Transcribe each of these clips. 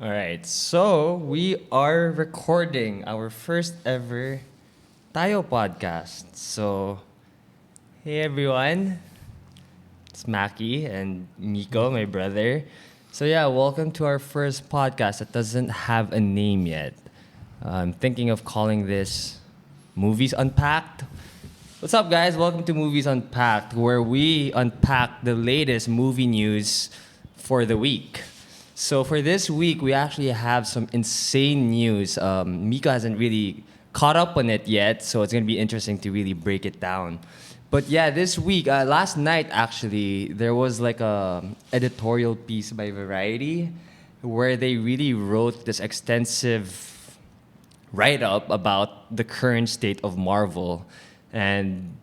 All right, so we are recording our first ever Tayo podcast. So, hey everyone, it's Maki and Nico, my brother. So yeah, welcome to our first podcast that doesn't have a name yet. I'm thinking of calling this Movies Unpacked. What's up, guys? Welcome to Movies Unpacked, where we unpack the latest movie news for the week. So for this week, we actually have some insane news. Mika hasn't really caught up on it yet, so it's gonna be interesting to really break it down. But yeah, this week, last night actually, there was like a editorial piece by Variety where they really wrote this extensive write up about the current state of Marvel. And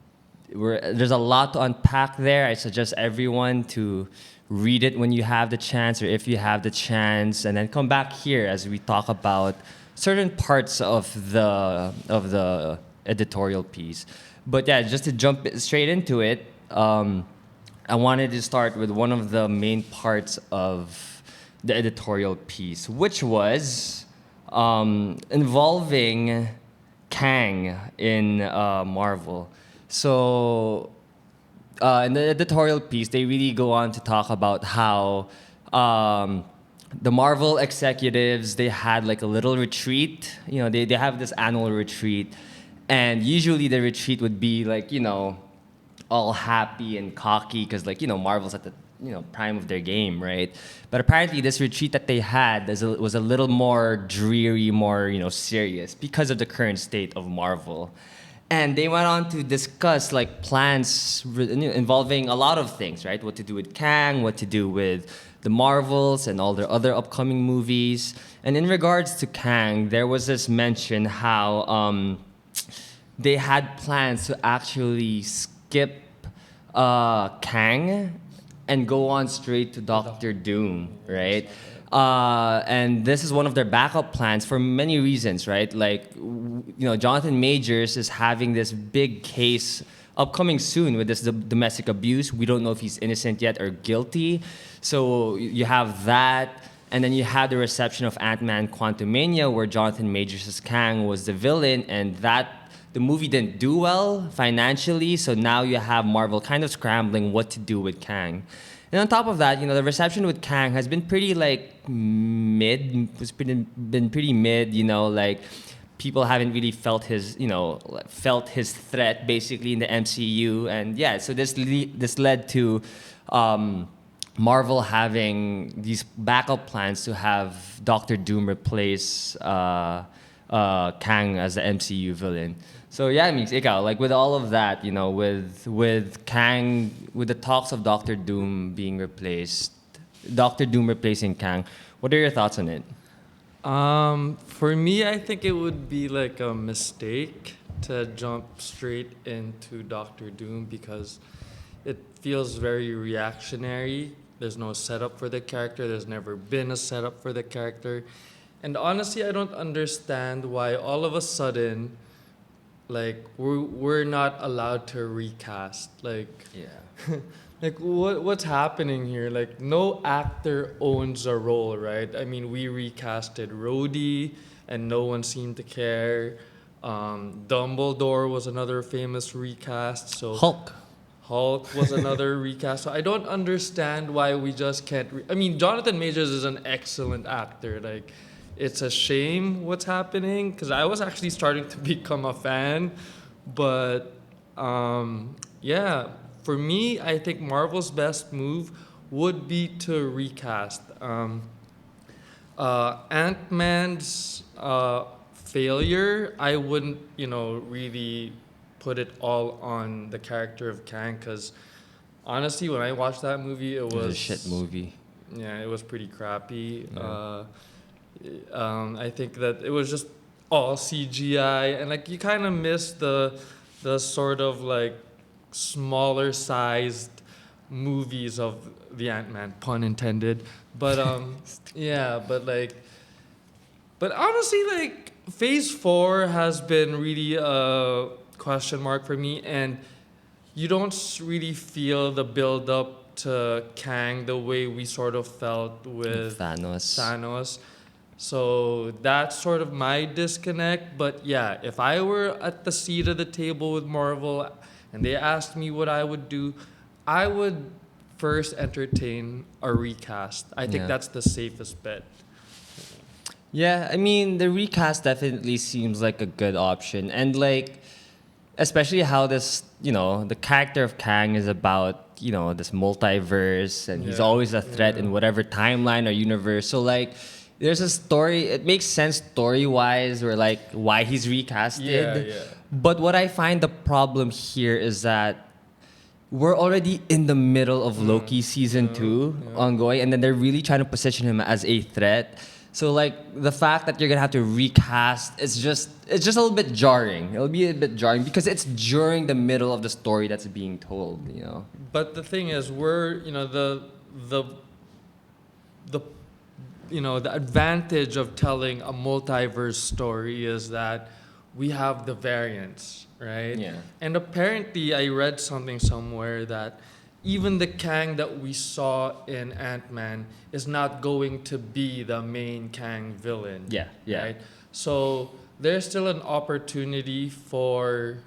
there's a lot to unpack there. I suggest everyone to read it when you have the chance or if you have the chance, and then come back here as we talk about certain parts of the editorial piece. But yeah, just to jump straight into it, I wanted to start with one of the main parts of the editorial piece, which was involving Kang in Marvel. So, in the editorial piece, they really go on to talk about how the Marvel executives, they had like a little retreat. You know, they have this annual retreat, and usually the retreat would be like, all happy and cocky because Marvel's at the prime of their game, right? But apparently this retreat that they had was a little more dreary, more serious because of the current state of Marvel. And they went on to discuss like plans involving a lot of things, right? What to do with Kang, what to do with the Marvels and all their other upcoming movies. And in regards to Kang, there was this mention how they had plans to actually skip Kang and go on straight to Doctor Doom, right? And this is one of their backup plans for many reasons, right? Like, Jonathan Majors is having this big case upcoming soon with this domestic abuse. We don't know if he's innocent yet or guilty. So you have that. And then you have the reception of Ant-Man Quantumania, where Jonathan Majors' Kang was the villain, and the movie didn't do well financially, so now you have Marvel kind of scrambling what to do with Kang. And on top of that, the reception with Kang has been pretty mid. Been pretty mid. Like people haven't really felt his threat basically in the MCU, and yeah, so this led to Marvel having these backup plans to have Doctor Doom replace Kang as the MCU villain. So yeah, Mix, ikaw, like with all of that, with Kang, with the talks of Doctor Doom replacing Kang, what are your thoughts on it? For me, I think it would be like a mistake to jump straight into Doctor Doom because it feels very reactionary. There's no setup for the character. There's never been a setup for the character. And honestly, I don't understand why all of a sudden, like, we're not allowed to recast. Like, Yeah. like what's happening here? Like, no actor owns a role, right? I mean, we recasted Rhodey, and no one seemed to care. Dumbledore was another famous recast. So Hulk was another recast. So I don't understand why we just can't. I mean, Jonathan Majors is an excellent actor. Like, it's a shame what's happening because I was actually starting to become a fan. But yeah, for me, I think Marvel's best move would be to recast. Ant-Man's failure, I wouldn't, really put it all on the character of Kang because honestly, when I watched that movie, it was a shit movie. Yeah, it was pretty crappy. Yeah. I think that it was just all CGI, and like you kind of miss the sort of like smaller sized movies of the Ant-Man, pun intended. But yeah, but honestly, like Phase 4 has been really a question mark for me, and you don't really feel the build up to Kang the way we sort of felt with Thanos. Thanos. So that's sort of my disconnect. But yeah, if I were at the seat of the table with Marvel and they asked me what I would do, I would first entertain a recast. I think Yeah. that's the safest bet. Yeah, I mean, the recast definitely seems like a good option. And like, especially how this, the character of Kang is about, this multiverse, and he's Yeah, always a threat yeah. in whatever timeline or universe. So like, there's a story, it makes sense story-wise, or like why he's recasted. Yeah. But what I find the problem here is that we're already in the middle of Loki season 2 ongoing, and then they're really trying to position him as a threat. So like the fact that you're gonna have to recast, it's just a little bit jarring. It'll be a bit jarring because it's during the middle of the story that's being told. But the thing is, the advantage of telling a multiverse story is that we have the variants, right? Yeah. And apparently, I read something somewhere that even the Kang that we saw in Ant-Man is not going to be the main Kang villain. Yeah. Right? So there's still an opportunity for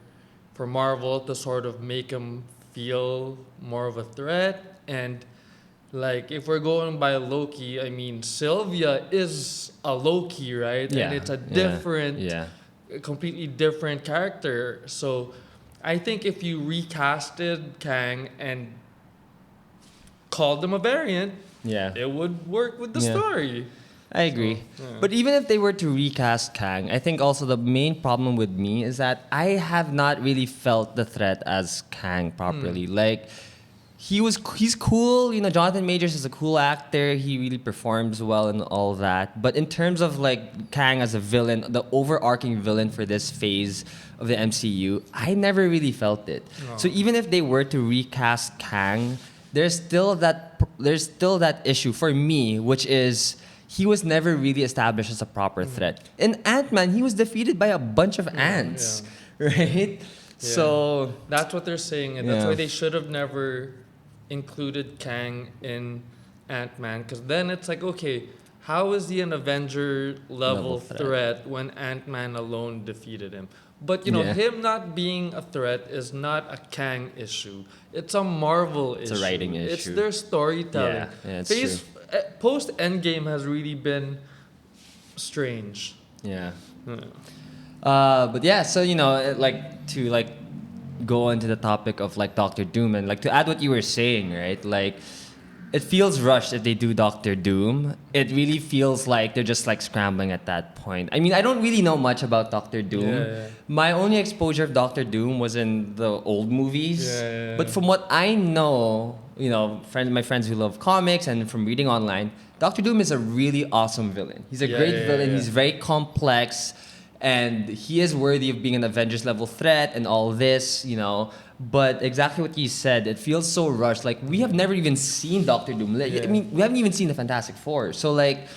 Marvel to sort of make him feel more of a threat. And like if we're going by Loki, I mean Sylvia is a Loki, right? Yeah. And it's a Yeah. different, Yeah. a completely different character. So I think if you recasted Kang and called him a variant, Yeah. it would work with the Yeah. story. I agree. So, yeah. But even if they were to recast Kang, I think also the main problem with me is that I have not really felt the threat as Kang properly. Like he's cool, Jonathan Majors is a cool actor. He really performs well and all that. But in terms of like Kang as a villain, the overarching villain for this phase of the MCU, I never really felt it. No. So even if they were to recast Kang, there's still that issue for me, which is he was never really established as a proper threat. In Ant-Man, he was defeated by a bunch of ants, right? Yeah. So That's what they're saying, and that's Yeah. why they should have never included Kang in Ant-Man, because then it's like, okay, how is he an Avenger level Threat. threat when Ant-Man alone defeated him? But Yeah. him not being a threat is not a Kang issue. It's a Marvel issue. It's a writing It's issue. their storytelling. Yeah, it's true. Post Endgame has really been strange. yeah. Yeah. But yeah, so like to like go into the topic of like Doctor Doom, and like to add what you were saying, right? Like it feels rushed if they do Doctor Doom. It really feels like they're just like scrambling at that point. I mean, I don't really know much about Doctor Doom. Yeah. My only exposure of Doctor Doom was in the old movies. Yeah. But from what I know, my friends who love comics and from reading online, Doctor Doom is a really awesome villain. He's a great villain. Yeah. He's very complex, and he is worthy of being an Avengers level threat and all this. But exactly what you said, it feels so rushed. Like we have never even seen Doctor Doom. Like, I mean, we haven't even seen the Fantastic Four. So like,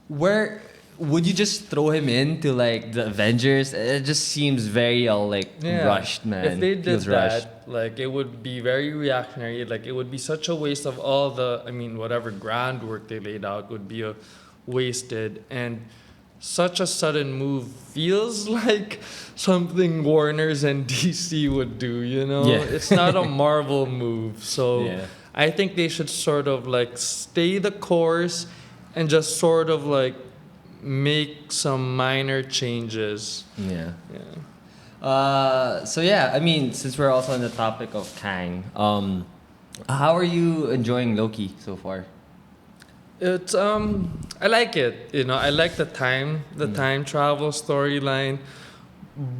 where would you just throw him into like the Avengers? It just seems very rushed, man. If they did Feels that, rushed. like it would be very reactionary. Like it would be such a waste of all the, whatever groundwork they laid out would be wasted. And such a sudden move feels like something Warner's and DC would do, Yeah. It's not a Marvel move. So Yeah. I think they should sort of like stay the course and just sort of like make some minor changes. Yeah. Yeah. So yeah, I mean, since we're also on the topic of Kang, how are you enjoying Loki so far? It's I like it. I like the time travel storyline.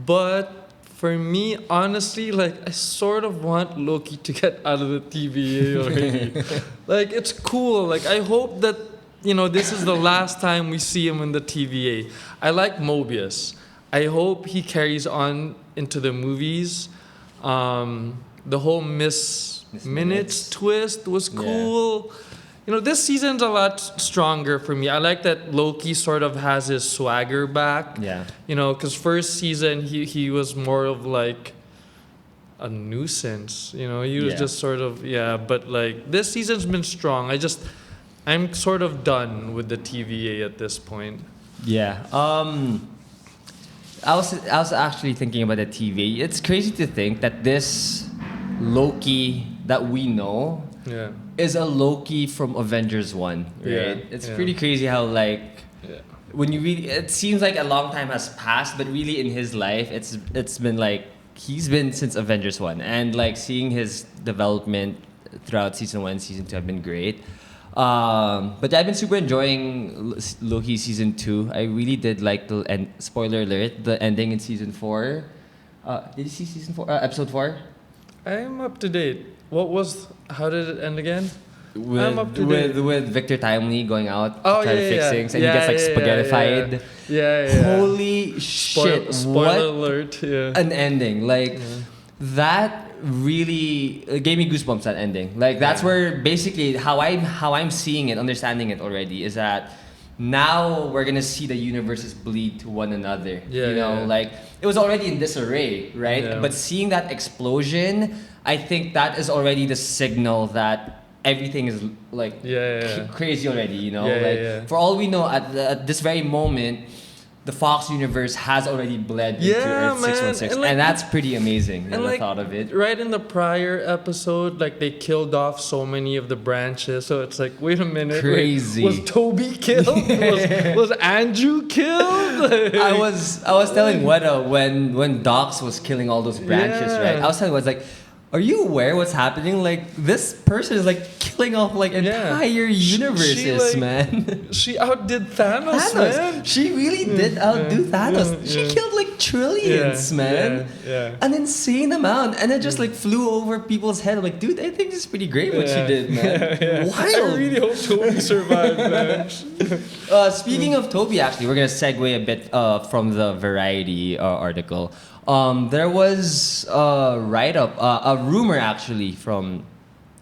But for me, honestly, like I sort of want Loki to get out of the TVA already. Like it's cool. Like I hope that this is the last time we see him in the TVA. I like Mobius. I hope he carries on into the movies. The whole Miss Minutes twist was cool. This season's a lot stronger for me. I like that Loki sort of has his swagger back. Yeah. Because first season he was more of like a nuisance. He was just sort of but like this season's been strong. I'm sort of done with the TVA at this point. Yeah. I was actually thinking about the TV. It's crazy to think that this Loki that we know Yeah. is a Loki from Avengers 1, right? Yeah, It's yeah. pretty crazy how like Yeah. when you really it seems like a long time has passed, but really in his life it's been like he's been since Avengers 1, and like seeing his development throughout season 1, season 2 have been great. But I've been super enjoying Loki season 2. I really did like the end. Spoiler alert: the ending in season 4. Did you see season 4? Episode 4? I'm up to date. How did it end again? With, I'm up to date. with Victor Timely going out Oh, to try to yeah, fix yeah. things, and Yeah, he gets like yeah, spaghettified. Yeah. Holy shit! Spoiler What alert. Yeah. an ending! Like that really gave me goosebumps. That ending, like that's where basically how I'm seeing it, understanding it already is that now we're gonna see the universes bleed to one another. Yeah, you know, yeah. like it was already in disarray, right? Yeah. But seeing that explosion, I think that is already the signal that everything is like Yeah. crazy already. You know, Yeah, like yeah. for all we know, at this very moment, the Fox universe has already bled into Yeah, Earth man. 616, And, like, and that's pretty amazing. And the like thought of it. right in the prior episode, like they killed off so many of the branches. So it's like, wait a minute, Crazy. was Toby killed? was Andrew killed? I was telling Weta when Docs was killing all those branches, Yeah. right? I was telling Weta, like, are you aware what's happening? Like this person is like killing off like entire universes, like, man. She outdid Thanos, man. She really did outdo Thanos. yeah, She yeah. killed like trillions, man. Yeah. An insane amount, and it just like flew over people's head. I'm like, dude, I think this is pretty great what she did, man. Wild. I really hope Toby survived, man. Speaking of Toby, actually, we're gonna segue a bit from the Variety article. There was a write-up, a rumor actually from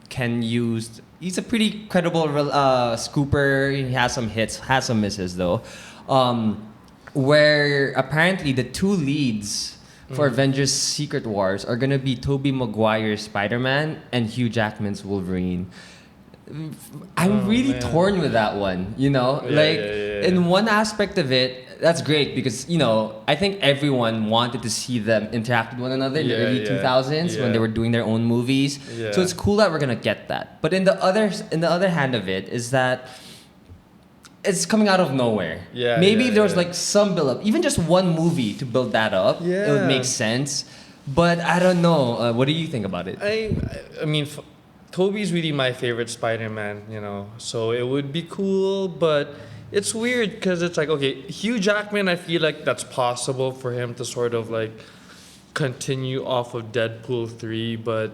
Ken Used. He's a pretty credible scooper. He has some hits, has some misses though. Where apparently the two leads for Avengers Secret Wars are gonna be Tobey Maguire's Spider-Man and Hugh Jackman's Wolverine. I'm really man. torn with that one, you know? Yeah. In one aspect of it, that's great because, you know, I think everyone wanted to see them interact with one another in the early 2000s when they were doing their own movies. Yeah. So it's cool that we're going to get that. But in the other hand of it is that it's coming out of nowhere. Yeah, Maybe yeah, if there was yeah. like some build up, even just one movie to build that up, it would Yeah. make sense. But I don't know. What do you think about it? I mean, Toby's really my favorite Spider-Man, you know. So it would be cool, but it's weird because it's like, okay, Hugh Jackman, I feel like that's possible for him to sort of like continue off of Deadpool 3, but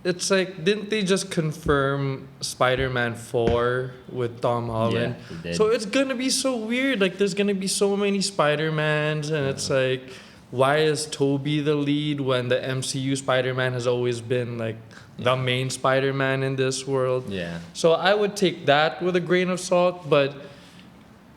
it's like, didn't they just confirm Spider-Man 4 with Tom Holland? Yeah, they did. So it's gonna be so weird. Like, there's gonna be so many Spider-Mans, and it's like, why is Toby the lead when the MCU Spider-Man has always been like the main Spider-Man in this world? Yeah. So I would take that with a grain of salt, but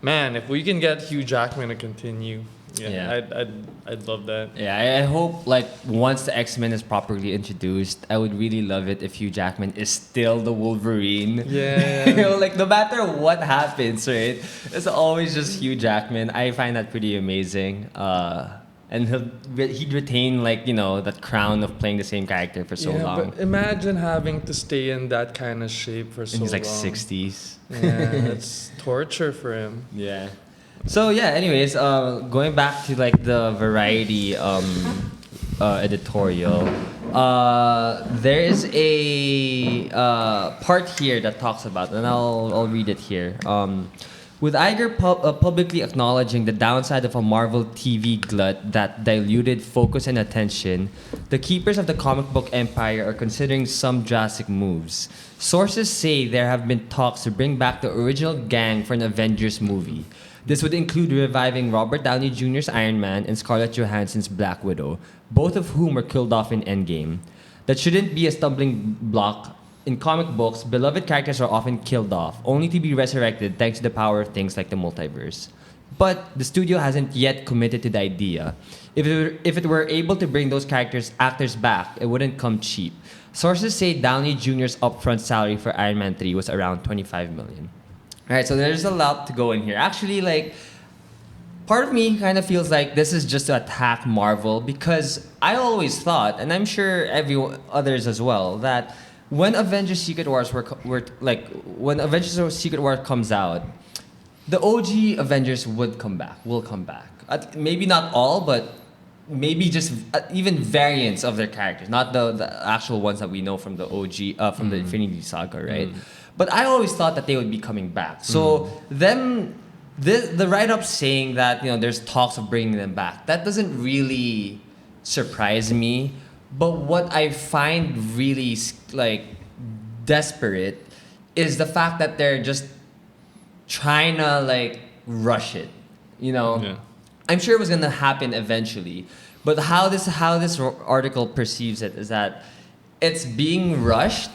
man, if we can get Hugh Jackman to continue, I'd love that. Yeah, I hope like once the X-Men is properly introduced, I would really love it if Hugh Jackman is still the Wolverine. Yeah. You know, like no matter what happens, right? It's always just Hugh Jackman. I find that pretty amazing. And he'd retain like, you know, that crown of playing the same character for so long. But imagine having to stay in that kind of shape for so In long. his like 60s. Yeah, it's torture for him. Yeah. So yeah, anyways, going back to like the Variety editorial, there is a part here that talks about, and I'll read it here. With Iger publicly acknowledging the downside of a Marvel TV glut that diluted focus and attention, the keepers of the comic book empire are considering some drastic moves. Sources say there have been talks to bring back the original gang for an Avengers movie. This would include reviving Robert Downey Jr.'s Iron Man and Scarlett Johansson's Black Widow, both of whom were killed off in Endgame. That shouldn't be a stumbling block. In comic books, beloved characters are often killed off, only to be resurrected thanks to the power of things like the multiverse. but the studio hasn't yet committed to the idea. If it were able to bring those actors back, it wouldn't come cheap. Sources say Downey Jr.'s upfront salary for Iron Man 3 was around $25 million. All right, so there's a lot to go in here. Actually, like, part of me kind of feels like this is just to attack Marvel, because I always thought, and I'm sure others as well, that when Avengers Secret Wars when Avengers Secret War comes out, the OG Avengers will come back. Maybe not all, but maybe just even variants of their characters, not the actual ones that we know from the OG, from the Infinity Saga, right? But I always thought that they would be coming back. So the write-up saying that, you know, there's talks of bringing them back, that doesn't really surprise me. But what I find really like desperate is the fact that they're just trying to like rush it, you know. Yeah. I'm sure it was gonna happen eventually, but how this article perceives it is that it's being rushed,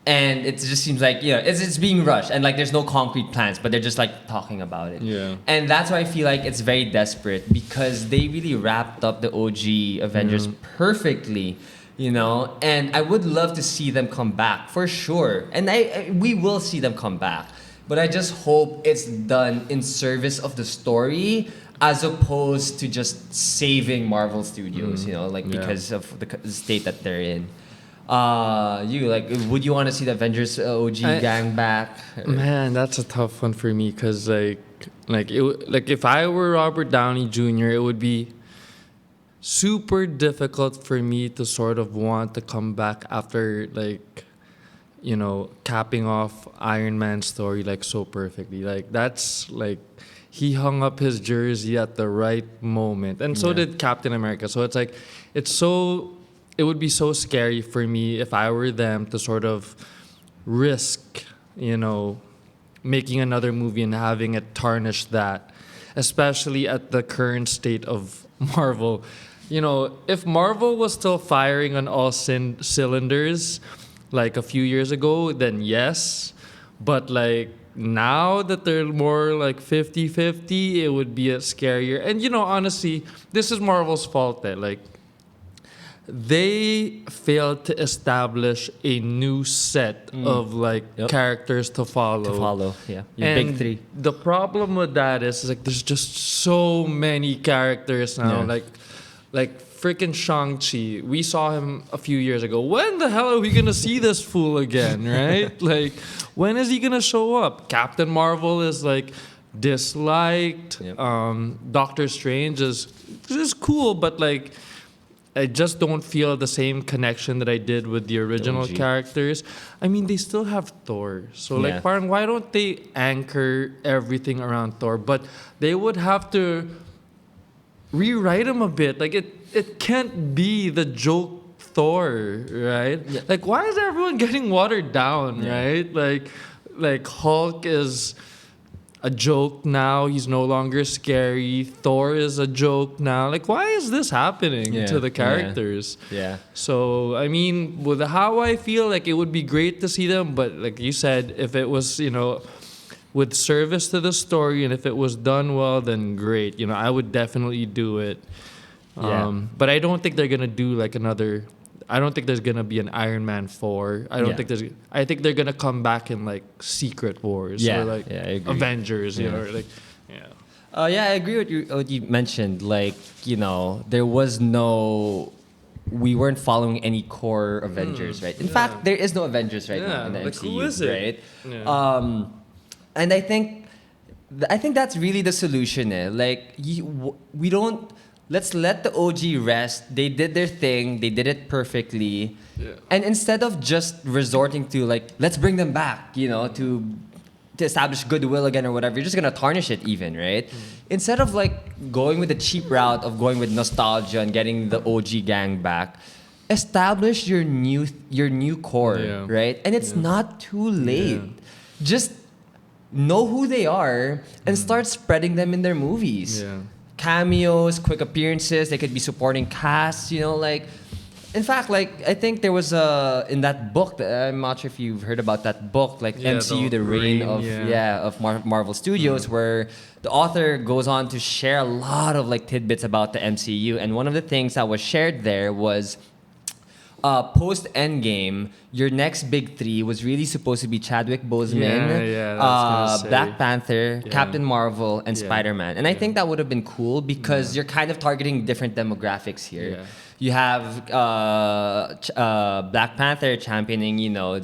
and it just seems like, you know, it's being rushed, and like there's no concrete plans, but they're just like talking about it. Yeah. And that's why I feel like it's very desperate, because they really wrapped up the OG Avengers perfectly, you know. And I would love to see them come back for sure, and we will see them come back. But I just hope it's done in service of the story, as opposed to just saving Marvel Studios, you know, like because of the state that they're in. Would you want to see the Avengers OG gang back? Man, that's a tough one for me, because if I were Robert Downey Jr., it would be super difficult for me to sort of want to come back after, like, you know, capping off Iron Man's story like so perfectly. Like, that's like, he hung up his jersey at the right moment, and so did Captain America. So it's like, it would be so scary for me if I were them to sort of risk, you know, making another movie and having it tarnish that, especially at the current state of Marvel. You know, if Marvel was still firing on all cylinders like a few years ago, then yes. But like, now that they're more like 50-50, it would be a scarier. And, you know, honestly, this is Marvel's fault that, like, they failed to establish a new set of characters to follow. Yeah. And Big three. the problem with that is like, there's just so many characters now. Yeah. Like freaking Shang-Chi. We saw him a few years ago. When the hell are we gonna see this fool again, right? Like, when is he gonna show up? Captain Marvel is like disliked. Yep. Doctor Strange is cool, but like, I just don't feel the same connection that I did with the original characters. I mean, they still have Thor. So like, parang, why don't they anchor everything around Thor? But they would have to rewrite him a bit. Like, it can't be the joke Thor, right? Yeah. Like, why is everyone getting watered down, right? Like Hulk is a joke now. He's no longer scary. Thor is a joke now. Like, why is this happening to the characters? Yeah. So, I mean, with how I feel, like, it would be great to see them. But like you said, if it was, you know, with service to the story, and if it was done well, then great. You know, I would definitely do it. But I don't think they're gonna do like another. I don't think there's gonna be an Iron Man 4. I think they're gonna come back in like Secret Wars or like Avengers. You know, like I agree with what you mentioned. Like, you know, we weren't following any core Avengers, right? In fact, there is no Avengers right now in the MCU, who is it? right? Yeah. And I think that's really the solution. Like, we don't. Let's let the OG rest. They did their thing. They did it perfectly. Yeah. And instead of just resorting to like, let's bring them back, you know, to establish goodwill again or whatever, you're just gonna tarnish it even, right? Instead of like going with the cheap route of going with nostalgia and getting the OG gang back, establish your new core, right? And it's not too late. Just know who they are and start spreading them in their movies. Cameos, quick appearances. They could be supporting casts, you know, like, In fact, like I think there was in that book. I'm not sure if you've heard about that book, like Yeah, MCU, the the reign reign, of yeah. Marvel Studios, where the author goes on to share a lot of like tidbits about the MCU, and one of the things that was shared there was post Endgame, your next big three was really supposed to be Chadwick Boseman, Yeah, that's gonna say. Black Panther, Yeah. Captain Marvel, and Yeah. Spider Man. And I Yeah. think that would have been cool because Yeah. you're kind of targeting different demographics here. Yeah. You have Black Panther championing,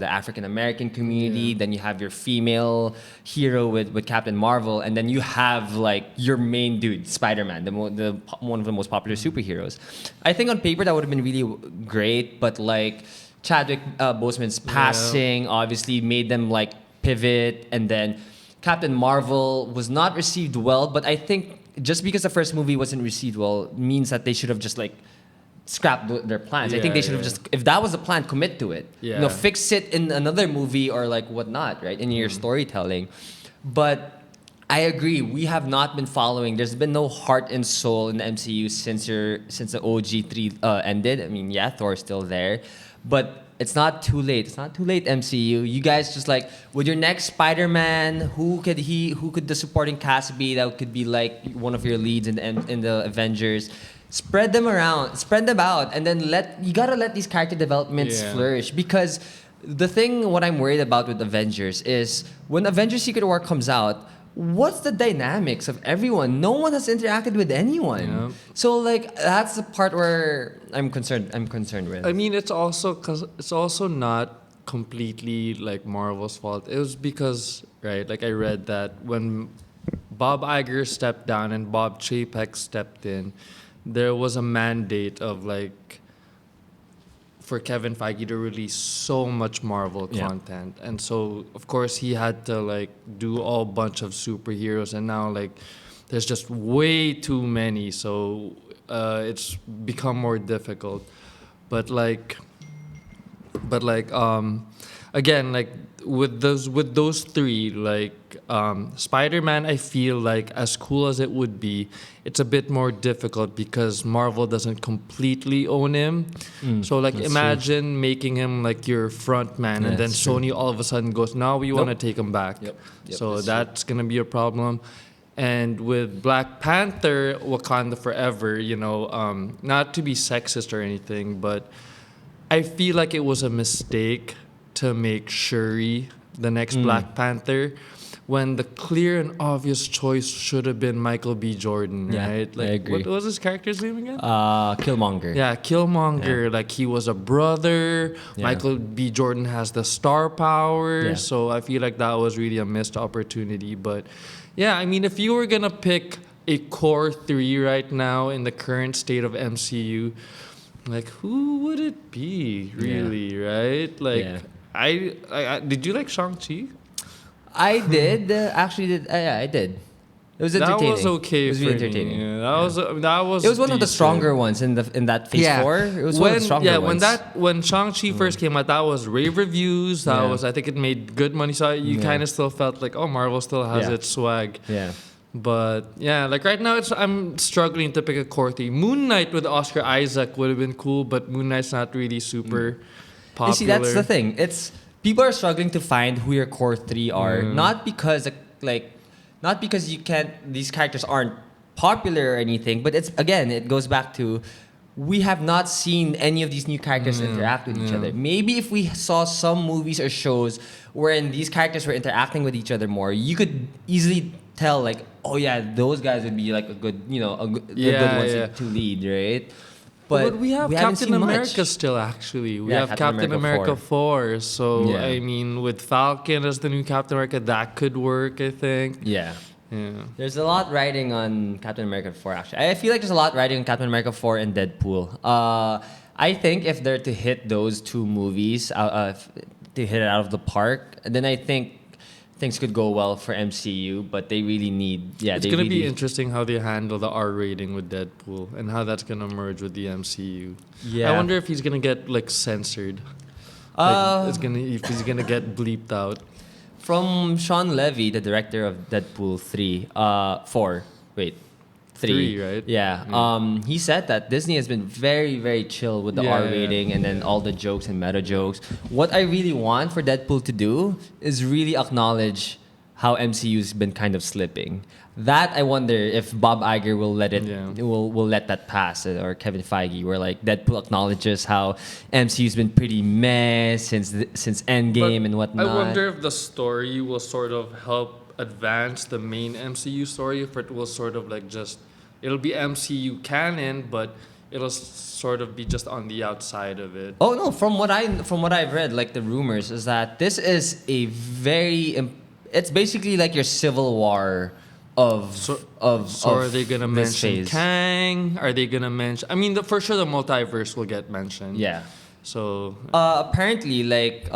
the African American community. Yeah. Then you have your female hero with Captain Marvel, and then you have like your main dude, Spider Man, one of the most popular superheroes. I think on paper that would have been really great, but like Chadwick Boseman's passing obviously made them like pivot, and then Captain Marvel was not received well. But I think just because the first movie wasn't received well means that they should have just like scrap their plans. I think they should have just, if that was the plan, commit to it. Yeah. Fix it in another movie or like whatnot, right? In your storytelling. But I agree, we have not been following. There's been no heart and soul in the MCU since the OG3 ended. I mean, yeah, Thor's still there, but it's not too late. It's not too late, MCU. You guys just like with your next Spider-Man, who could the supporting cast be that could be like one of your leads in the Avengers? Spread them out, and then you gotta let these character developments flourish. Because what I'm worried about with Avengers is when Avengers Secret War comes out, what's the dynamics of everyone? No one has interacted with anyone. Yeah. So like that's the part where I'm concerned with. I mean, it's also not completely like Marvel's fault. It was because, right, like I read that when Bob Iger stepped down and Bob Chapek stepped in, there was a mandate of like for Kevin Feige to release so much Marvel content. And so of course he had to like do a bunch of superheroes, and now like there's just way too many, so it's become more difficult. But again, like with those three, like Spider-Man, I feel like as cool as it would be, it's a bit more difficult because Marvel doesn't completely own him. So like imagine making him like your front man, and then Sony all of a sudden goes, now we want to take him back. Yep, So that's gonna be a problem. And with Black Panther, Wakanda Forever, not to be sexist or anything, but I feel like it was a mistake to make Shuri the next Black Panther when the clear and obvious choice should have been Michael B. Jordan, right? Like, I agree. What was his character's name again? Killmonger. Yeah, Killmonger. Like, he was a brother. Yeah. Michael B. Jordan has the star power. Yeah. So I feel like that was really a missed opportunity. But yeah, I mean, if you were going to pick a core three right now in the current state of MCU, like, who would it be, really, right? Like, I did you like Shang-Chi? I did. I did. It was entertaining. That was okay. It was really entertaining. Yeah, that was. It was one of the decent. stronger ones in that Phase 4. It was one of the stronger ones. When Shang-Chi first came out, that was rave reviews. That was, I think it made good money. So you kind of still felt like, oh, Marvel still has its swag. Yeah. But yeah, like right now, I'm struggling to pick a core theme. Moon Knight with Oscar Isaac would have been cool, but Moon Knight's not really super popular. You see, that's the thing. It's people are struggling to find who your core three are, not because you can't. These characters aren't popular or anything, but it goes back to we have not seen any of these new characters interact with each other. Maybe if we saw some movies or shows wherein these characters were interacting with each other more, you could easily tell like, oh yeah, those guys would be like a good ones to lead, right? But we have Captain America much. Still, actually. We have Captain America 4. So, I mean, with Falcon as the new Captain America, that could work, I think. Yeah. Yeah. There's a lot riding on Captain America 4, actually. I feel like there's a lot riding on Captain America 4 and Deadpool. I think if they're to hit those two movies, to hit it out of the park, then I think things could go well for MCU, but they really need... It's going to be interesting how they handle the R rating with Deadpool and how that's going to merge with the MCU. Yeah. I wonder if he's going to get, like, censored. If he's going to get bleeped out. From Sean Levy, the director of Deadpool 3... 4. Wait. 3, right? Yeah. He said that Disney has been very, very chill with the Yeah, R rating and then all the jokes and meta jokes. What I really want for Deadpool to do is really acknowledge how MCU's been kind of slipping. That I wonder if Bob Iger will let it will let that pass, or Kevin Feige, where like Deadpool acknowledges how MCU's been pretty meh since Endgame and whatnot. I wonder if the story will sort of help advance the main MCU story, if it will sort of like just it'll be MCU canon, but it'll sort of be just on the outside of it. Oh no! From what I've read, like the rumors is that this is a it's basically like your Civil War So are they gonna this mention phase. Kang? Are they gonna mention? I mean, for sure the multiverse will get mentioned. Yeah. So Apparently, like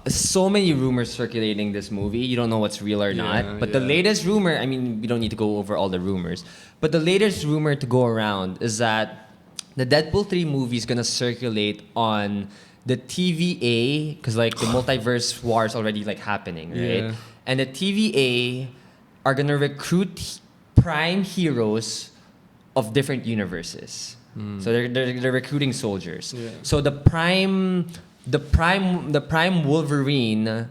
so many rumors circulating this movie. You don't know what's real or not. But the latest rumor, I mean, we don't need to go over all the rumors. But the latest rumor to go around is that the Deadpool 3 movie is gonna circulate on the TVA, because like the multiverse war is already like happening, right? Yeah. And the TVA are gonna recruit prime heroes of different universes. So they're recruiting soldiers. Yeah. So the prime Wolverine,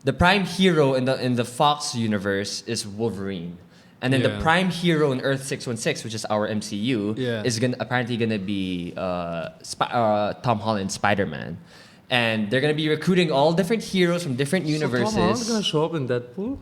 the prime hero in the Fox universe is Wolverine. And then the prime hero in Earth 616, which is our MCU, is apparently gonna be Tom Holland's Spider-Man. And they're gonna be recruiting all different heroes from different universes. So Tom Holland's gonna show up in Deadpool?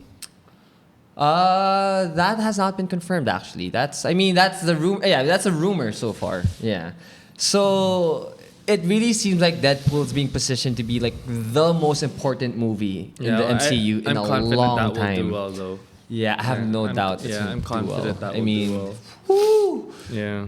That has not been confirmed actually. That's the rumor. Yeah, that's a rumor so far. Yeah. So it really seems like Deadpool's being positioned to be like the most important movie in the MCU in a long time. Will do well though. Yeah, I have no doubt. I'm confident that will do well. Woo! Yeah.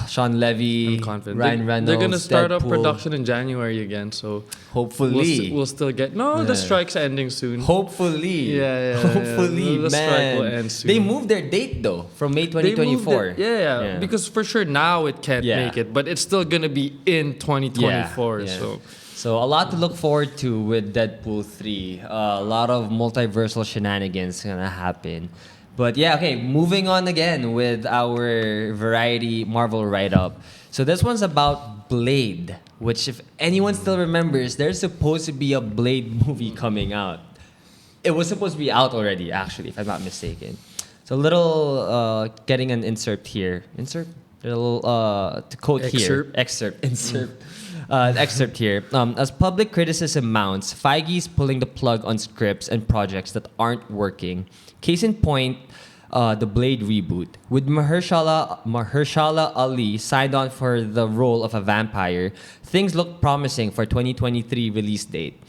Sean Levy, I'm confident. Ryan Reynolds. They're gonna start up Deadpool. production in January again, so Hopefully. we'll still get. No, the strike's ending soon. Hopefully. Hopefully, the strike will end soon. They moved their date though from May They 2024. moved it, because for sure now it can't make it, but it's still gonna be in 2024. So a lot to look forward to with Deadpool 3. A lot of multiversal shenanigans gonna happen. But yeah, okay, moving on again with our Variety Marvel write-up. So this one's about Blade, which if anyone still remembers, there's supposed to be a Blade movie coming out. It was supposed to be out already, actually, if I'm not mistaken. So a little, getting an insert here. Insert? A little, to quote here. Excerpt. Insert. Excerpt here. As public criticism mounts, Feige's pulling the plug on scripts and projects that aren't working. Case in point, the Blade reboot. With Mahershala Ali signed on for the role of a vampire, things look promising for 2023 release date.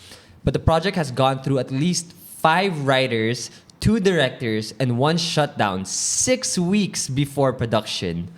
But the project has gone through at least 5 writers, 2 directors, and 1 shutdown 6 weeks before production.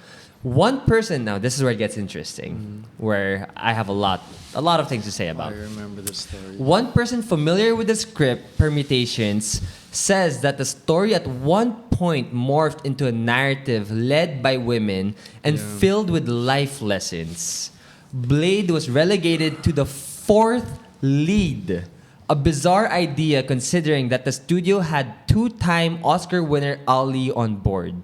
One person, now this is where it gets interesting, where I have a lot of things to say about. I remember this story. One person familiar with the script permutations says that the story at one point morphed into a narrative led by women and filled with life lessons. Blade was relegated to the 4th lead. A bizarre idea considering that the studio had 2-time Oscar winner Ali on board.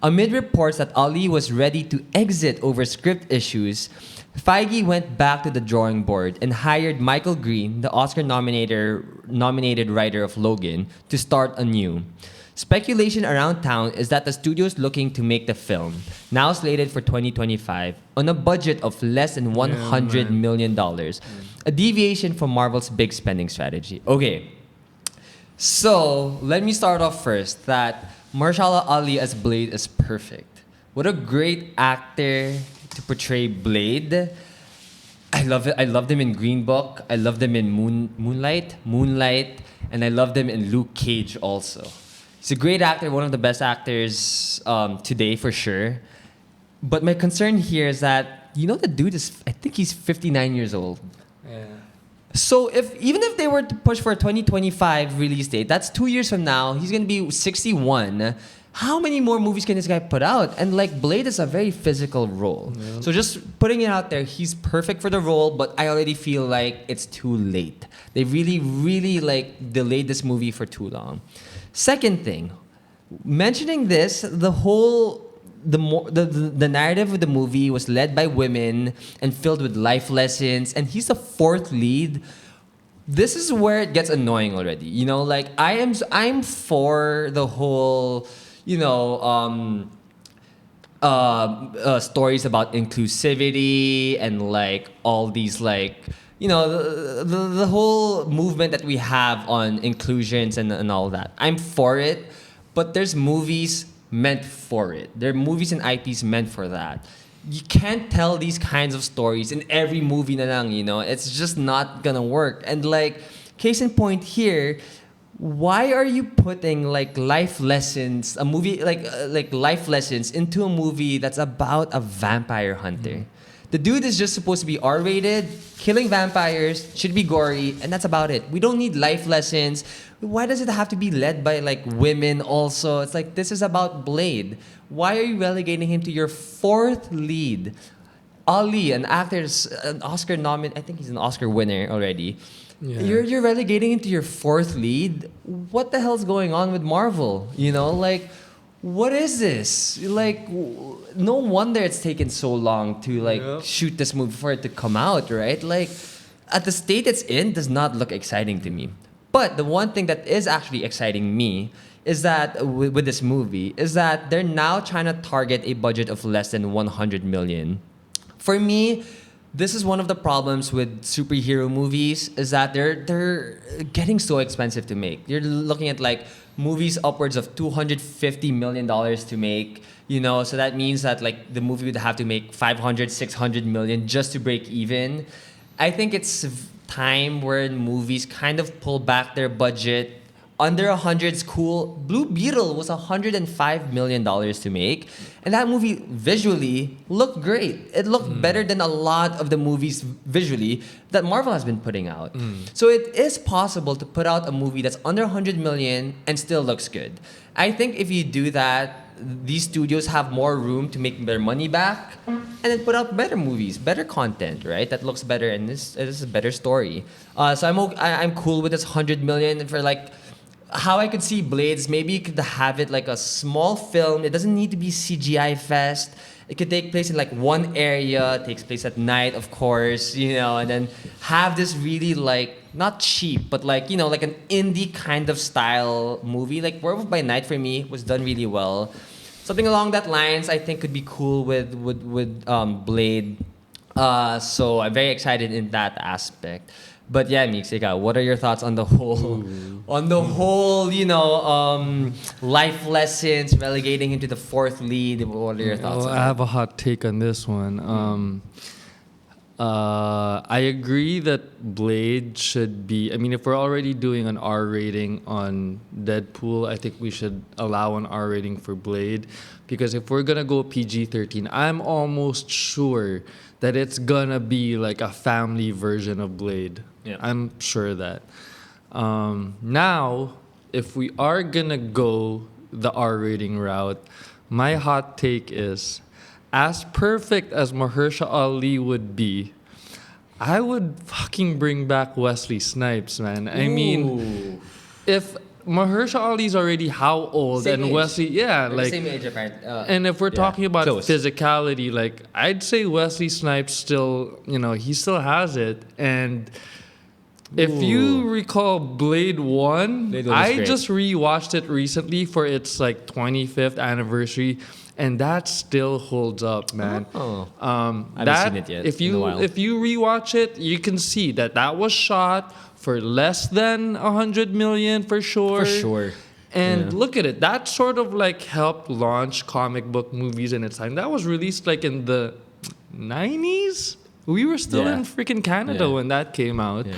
Amid reports that Ali was ready to exit over script issues, Feige went back to the drawing board and hired Michael Green, the Oscar-nominated writer of Logan, to start anew. Speculation around town is that the studio is looking to make the film, now slated for 2025, on a budget of less than $100 million, a deviation from Marvel's big spending strategy. Okay, so let me start off first that Mahershala Ali as Blade is perfect. What a great actor to portray Blade. I love it. I loved him in Green Book. I loved him in Moonlight, and I loved him in Luke Cage also. He's a great actor, one of the best actors today for sure. But my concern here is that the dude I think he's 59 years old. Yeah. So even if they were to push for a 2025 release date, that's 2 years from now. He's gonna be 61. How many more movies can this guy put out? And like Blade is a very physical role. Yeah. So just putting it out there, he's perfect for the role, but I already feel like it's too late. They really, really delayed this movie for too long. Second thing, mentioning this, the whole the narrative of the movie was led by women and filled with life lessons, and he's the fourth lead. This is where it gets annoying already. You know, like I'm for the whole, you know, stories about inclusivity and like all these like, you know, the whole movement that we have on inclusions and all that. I'm for it, but there's movies meant for it. There are movies and IPs meant for that. You can't tell these kinds of stories in every movie na lang, you know. It's just not gonna work. And like, case in point here, why are you putting like life lessons, a movie like life lessons into a movie that's about a vampire hunter? The dude is just supposed to be R-rated, killing vampires, should be gory, and that's about it. We don't need life lessons. Why does it have to be led by like women also? It's like, this is about Blade. Why are you relegating him to your fourth lead? Ali, an actor, an Oscar nominee, I think he's an Oscar winner already. Yeah. You're relegating him to your fourth lead? What the hell's going on with Marvel? You know, like, what is this? Like, no wonder it's taken so long to like shoot this movie for it to come out, right? Like, at the state it's in, does not look exciting to me. But the one thing that is actually exciting me is that with this movie is that they're now trying to target a budget of less than 100 million. For me, this is one of the problems with superhero movies is that they're getting so expensive to make. You're looking at like movies upwards of $250 million to make, you know, so that means that like the movie would have to make 500, 600 million just to break even. I think it's time where movies kind of pull back their budget. Under 100's cool. Blue Beetle was $105 million to make. And that movie visually looked great. It looked better than a lot of the movies visually that Marvel has been putting out. So it is possible to put out a movie that's under 100 million and still looks good. I think if you do that, these studios have more room to make their money back and then put out better movies, better content, right? That looks better and this is a better story. So I'm cool with this 100 million for like, how I could see Blades, maybe you could have it like a small film. It doesn't need to be CGI fest. It could take place in like one area. It takes place at night, of course, you know, and then have this really like, not cheap, but like, you know, like an indie kind of style movie. Like Werewolf by Night for me was done really well. Something along that lines I think could be cool with Blade. So I'm very excited in that aspect. But yeah, Mixika, what are your thoughts on the whole, you know, life lessons, relegating into the fourth lead? What are your thoughts on I that? have a hot take on this one. I agree that Blade should be. I mean, if we're already doing an R rating on Deadpool, I think we should allow an R rating for Blade. Because if we're gonna go PG-13, I'm almost sure that it's gonna be like a family version of Blade. Yeah. I'm sure of that. Now, if we are gonna go the R rating route, my hot take is, as perfect as Mahershala Ali would be, I would fucking bring back Wesley Snipes, man. I mean, if Mahershala Ali's already how old Same and age. Wesley, yeah, They're like, the same age apparently. and if we're talking about close. physicality, like, I'd say Wesley Snipes still, you know, he still has it. And if you recall Blade 1, Blade 1 was I great. just rewatched it recently for its like 25th anniversary, and that still holds up, man. Oh. I haven't seen it yet If in a you while. if you rewatch it, you can see that was shot for less than 100 million for sure. For sure. And Yeah. look at it. That sort of like helped launch comic book movies in its time. That was released like in the 90s. We were still Yeah. in freaking Canada Yeah. when that came out. Yeah.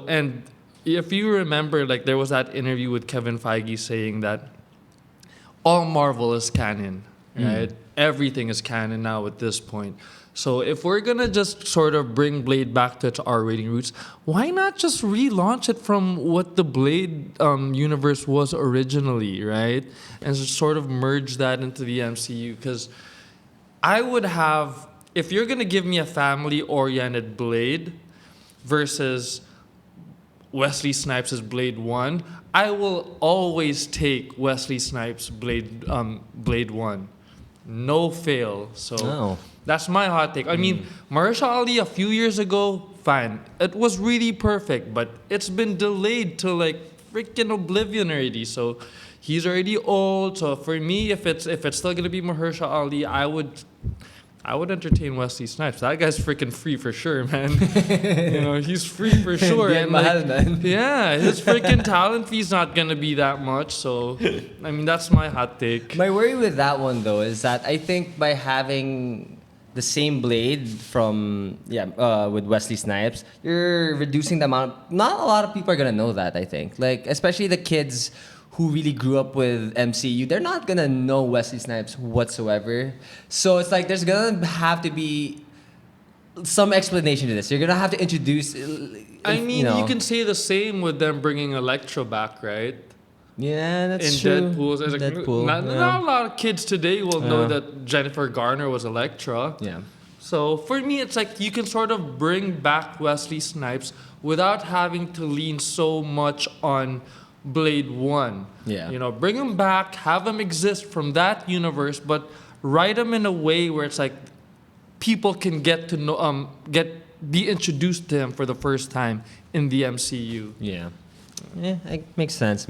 And if you remember, like there was that interview with Kevin Feige saying that all Marvel is canon, right? Everything is canon now at this point. So if we're gonna just sort of bring Blade back to its R rating roots, why not just relaunch it from what the Blade universe was originally, right? And just sort of merge that into the MCU? Because I would have, if you're gonna give me a family-oriented Blade versus Wesley Snipes' Blade 1, I will always take Wesley Snipes' Blade 1. No fail. So Oh. that's my hot take. I mean, Mahershala Ali a few years ago, fine. It was really perfect, but it's been delayed to like freaking oblivion already. So he's already old. So for me, if it's still gonna be Mahershala Ali, I would entertain Wesley Snipes. That guy's freaking free for sure, man. He's free for sure. Bien mahal, man. Yeah, his freaking talent fee's not gonna be that much. So, I mean, that's my hot take. My worry with that one though is that I think by having the same blade from with Wesley Snipes, you're reducing the amount. Not a lot of people are gonna know that. I think, like especially the kids who really grew up with MCU, they're not gonna know Wesley Snipes whatsoever. So it's like there's gonna have to be some explanation to this. You're gonna have to introduce. I mean, you can say the same with them bringing Electro back, right? Yeah, that's In true. Deadpool, it's like, Deadpool, not a lot of kids today will know that Jennifer Garner was Elektra. Yeah. So for me, it's like you can sort of bring back Wesley Snipes without having to lean so much on Blade 1. Yeah. Bring him back, have him exist from that universe, but write him in a way where it's like people can get to know, be introduced to him for the first time in the MCU. Yeah. Yeah, makes sense.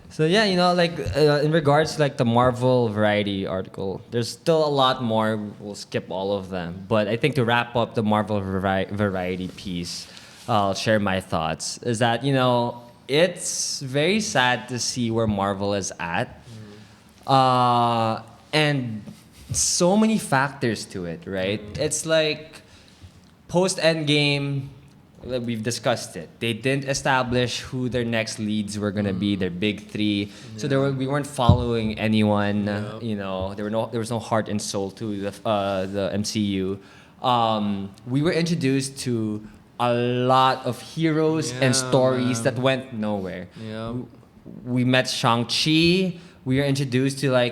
So yeah, like in regards to like the Marvel Variety article, there's still a lot more. We'll skip all of them, but I think to wrap up the Marvel Variety piece, I'll share my thoughts. Is that it's very sad to see where Marvel is at, and so many factors to it. Right? It's like post Endgame. We've discussed it. They didn't establish who their next leads were gonna be, their big three. So we weren't following anyone. There was no heart and soul to the MCU. We were introduced to a lot of heroes and stories that went nowhere. Yeah. We met Shang-Chi. We were introduced to I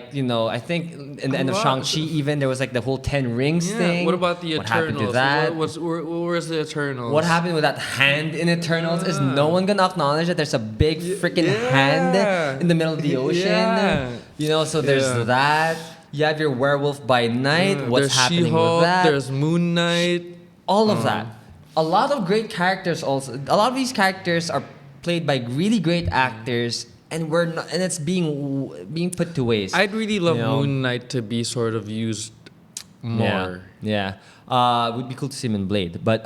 think in the end of Shang-Chi even there was like the whole 10 rings thing. What about the What happened Eternals? to that? Where's the Eternals? What happened with that hand in Eternals? Is no one gonna acknowledge that there's a big freaking hand in the middle of the ocean? Yeah. So there's that. You have your Werewolf by Night. What's there's happening She-Hulk, with that? There's Moon Knight. All of that. A lot of great characters also. A lot of these characters are played by really great actors, and it's being put to waste. I'd really love Moon Knight to be sort of used more. Yeah. It would be cool to see him in Blade. But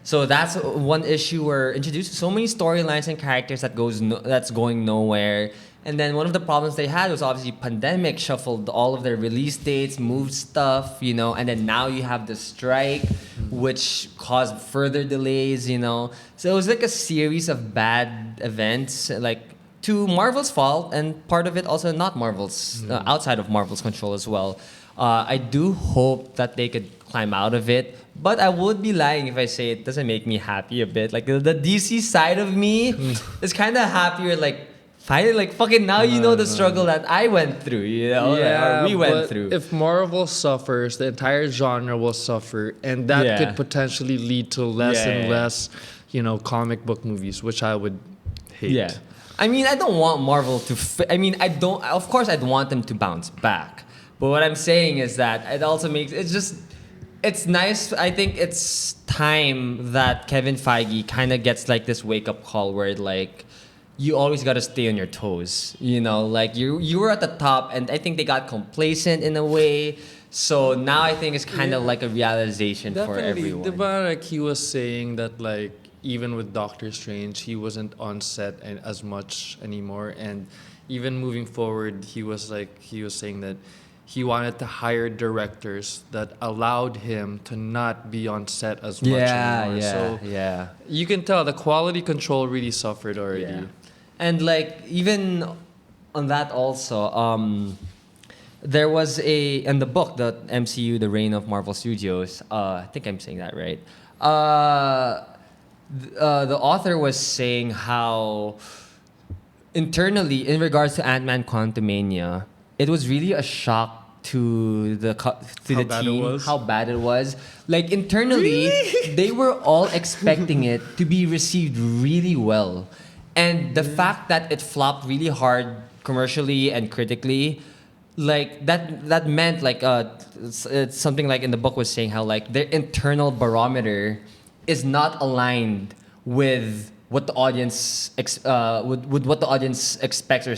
so that's one issue. We're introduced to so many storylines and characters that's going nowhere. And then one of the problems they had was obviously pandemic shuffled all of their release dates, moved stuff, and then now you have the strike, which caused further delays, So it was like a series of bad events, like to Marvel's fault, and part of it also not Marvel's, outside of Marvel's control as well. I do hope that they could climb out of it, but I would be lying if I say it doesn't make me happy a bit. Like the DC side of me is kind of happier, like finally, like fucking now the struggle that I went through, or we went through. If Marvel suffers, the entire genre will suffer, and that could potentially lead to less and less, comic book movies, which I would hate. Yeah. I mean, I don't want Marvel to. I don't. Of course, I'd want them to bounce back. But what I'm saying is that it also makes it's nice. I think it's time that Kevin Feige kind of gets like this wake up call where like you always got to stay on your toes. Like you were at the top, and I think they got complacent in a way. So now I think it's kind of like a realization for everyone. Like he was saying that like even with Doctor Strange, he wasn't on set as much anymore, and even moving forward, he was saying that he wanted to hire directors that allowed him to not be on set as much anymore. So you can tell the quality control really suffered already. Yeah. And like even on that also, there was in the book, the MCU, The Reign of Marvel Studios. I think I'm saying that right. The author was saying how internally, in regards to Ant-Man Quantumania, it was really a shock to the How bad it team was? how bad it was. Like internally, they were all expecting it to be received really well, and the fact that it flopped really hard commercially and critically, like that meant like it's something like in the book was saying how like their internal barometer is not aligned with what the audience with what the audience expects or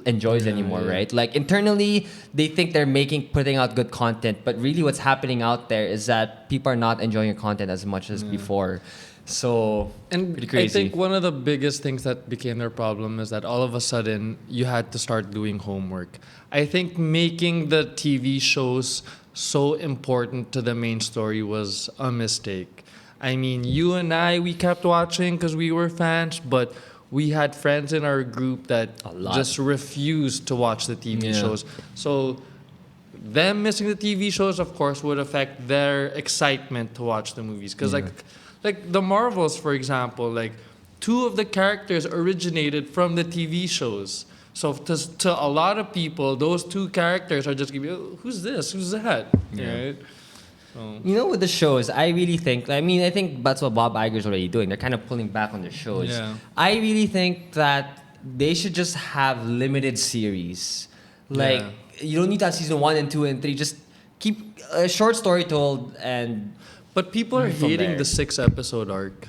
enjoys anymore, right? Like internally, they think they're putting out good content, but really, what's happening out there is that people are not enjoying your content as much as before. So And pretty I crazy. think one of the biggest things that became their problem is that all of a sudden you had to start doing homework. I think making the TV shows so important to the main story was a mistake. I mean, you and I, we kept watching because we were fans, but we had friends in our group that A lot. just refused to watch the TV Yeah. shows. So them missing the TV shows, of course, would affect their excitement to watch the movies. Because like the Marvels, for example, like two of the characters originated from the TV shows. So to a lot of people, those two characters are just giving, oh, who's this? Who's that? Right? So, You know, with the shows, I really think. I mean, I think that's what Bob Iger's already doing. They're kind of pulling back on their shows. Yeah. I really think that they should just have limited series. Like you don't need to have season 1 and 2 and 3. Just keep a short story told and. but people are From hating there. the 6-episode arc.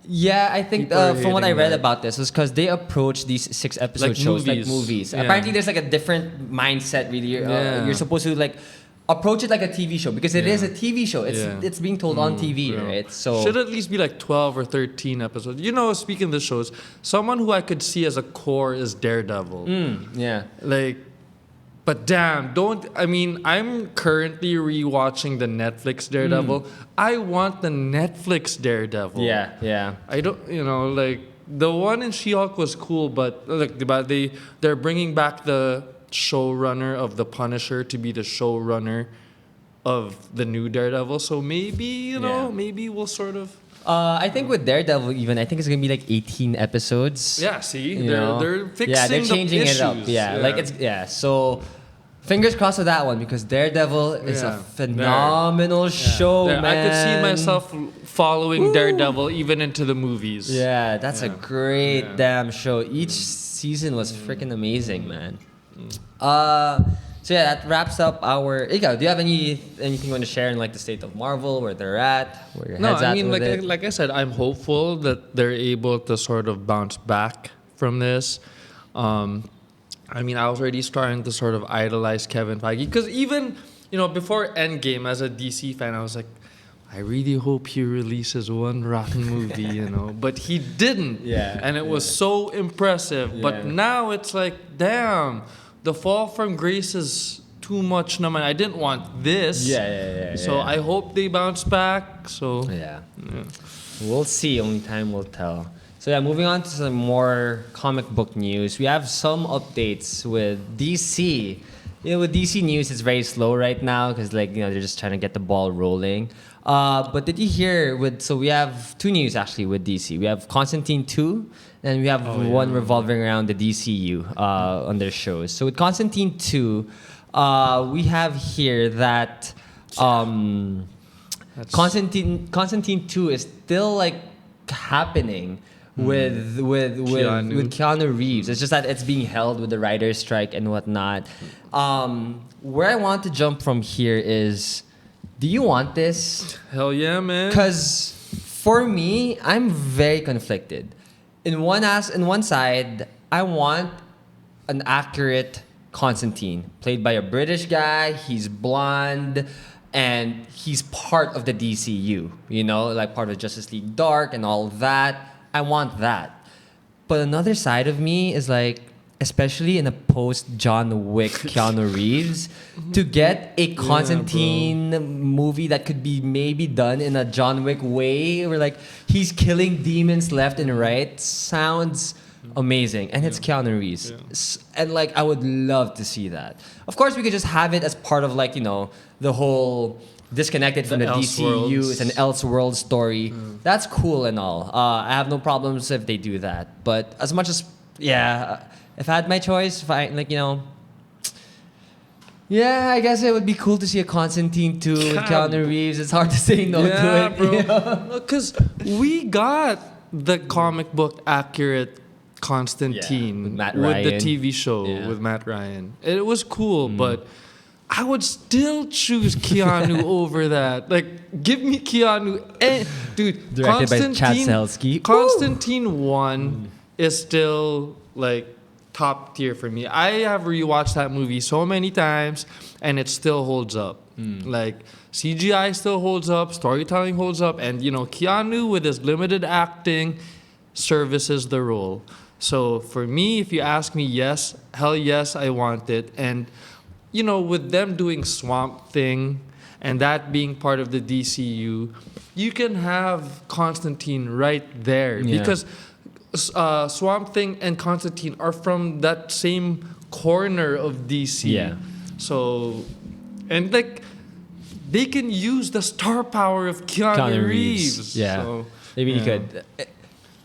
Yeah, I think People are from what I hating read that. about this was because they approach these 6-episode Like shows movies. like movies. Yeah. Apparently, there's like a different mindset. Really, Yeah. you're supposed to like approach it like a TV show because it is a TV show. It's being told on TV, Yeah. right? So should at least be like 12 or 13 episodes. You know, speaking of the shows, someone who I could see as a core is Daredevil. yeah. Like, but damn, I'm currently rewatching the Netflix Daredevil. I want the Netflix Daredevil. Yeah. I don't, like the one in She-Hulk was cool, but they're bringing back the showrunner of the Punisher to be the showrunner of the new Daredevil. So maybe maybe we'll sort of. I think with Daredevil, even I think it's gonna be like 18 episodes. Yeah, see, You know? they're fixing they're changing the it up. issues. Yeah, like it's So fingers crossed with that one because Daredevil is a Yeah. phenomenal show, There, man. I could see myself following Daredevil even into the movies. Yeah, that's a Yeah. great Yeah. damn show. Each season was freaking amazing, man. So yeah, that wraps up our. Ikaw, do you have anything you want to share in like the state of Marvel, where they're at, where your No, head's I at mean, with it? like I said, I'm hopeful that they're able to sort of bounce back from this. I mean, I was already starting to sort of idolize Kevin Feige because even before Endgame, as a DC fan, I was like, I really hope he releases one rotten movie, but he didn't. Yeah, and it was so impressive. Yeah. But now it's like, damn, the fall from grace is too much. Naman, I didn't want this. Yeah. So I hope they bounce back. So Yeah. We'll see. Only time will tell. So yeah, moving on to some more comic book news. We have some updates with DC. With DC news, it's very slow right now because they're just trying to get the ball rolling. But did you hear so we have two news actually with DC. We have Constantine 2 and we have one revolving around the DCU on their shows. So with Constantine 2, we have here that Constantine 2 is still happening with Keanu Reeves. It's just that it's being held with the writer's strike and whatnot. Where I want to jump from here is, do you want this? hell yeah, man. Because for me, I'm very conflicted. In one side, I want an accurate Constantine, played by a British guy. He's blonde, and he's part of the DCU. Part of Justice League Dark and all of that. I want that. But another side of me is especially in a post John Wick Keanu Reeves, to get a Constantine movie that could be maybe done in a John Wick way, where he's killing demons left and right, sounds amazing. And it's Keanu Reeves. And I would love to see that. Of course, we could just have it as part of the whole disconnected from the DCU. It's an Elseworld story. That's cool and all. I have no problems if they do that. But as much as if I had my choice, if I Yeah, I guess it would be cool to see a Constantine 2 with Keanu Reeves. It's hard to say no to it. bro. You know? Because we got the comic book accurate Constantine with Matt the Ryan. TV show Yeah. with Matt Ryan. It was cool, but I would still choose Keanu over that. Like, give me Keanu. Dude, Directed by Chad Stahelski. Constantine 1 is still, like, top tier for me. I have rewatched that movie so many times, and it still holds up. Like, CGI still holds up, storytelling holds up, and, you know, Keanu, with his limited acting, services the role. So, for me, if you ask me, yes, hell yes, I want it. And you know, with them doing Swamp Thing and that being part of the DCU, you can have Constantine right there. Yeah. Because Swamp Thing and Constantine are from that same corner of DC. Yeah. So, and like, they can use the star power of Keanu Reeves. Yeah. So, They really yeah. could.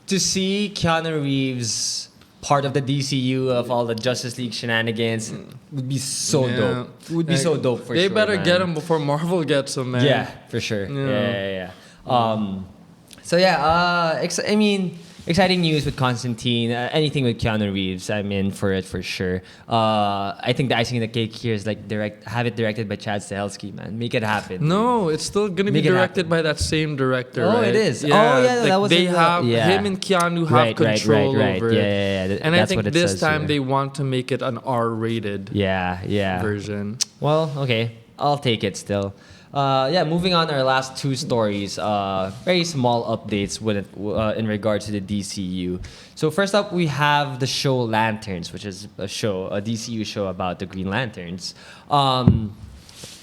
To see Keanu Reeves part of the DCU of all the Justice League shenanigans would be so Yeah. dope. It would be Like, so dope for they sure. better man. get him before Marvel gets him, man. Yeah, for sure. Yeah. Yeah. So yeah, I mean, exciting news with Constantine. Anything with Keanu Reeves, I'm in for it for sure. I think the icing on the cake here is like have it directed by Chad Stahelski, man. Make it happen. No, it's still gonna be Make it directed happen. by that same director. Oh, right? it is. Oh, yeah, like that was they in the- have yeah. him and Keanu have control over it. Yeah. And I That's think what it this says time here. they want to make it an R-rated Yeah. version. Well, okay. I'll take it still. Moving on, our last two stories. Very small updates in regards to the DCU. So first up, we have the show Lanterns, which is a DCU show about the Green Lanterns.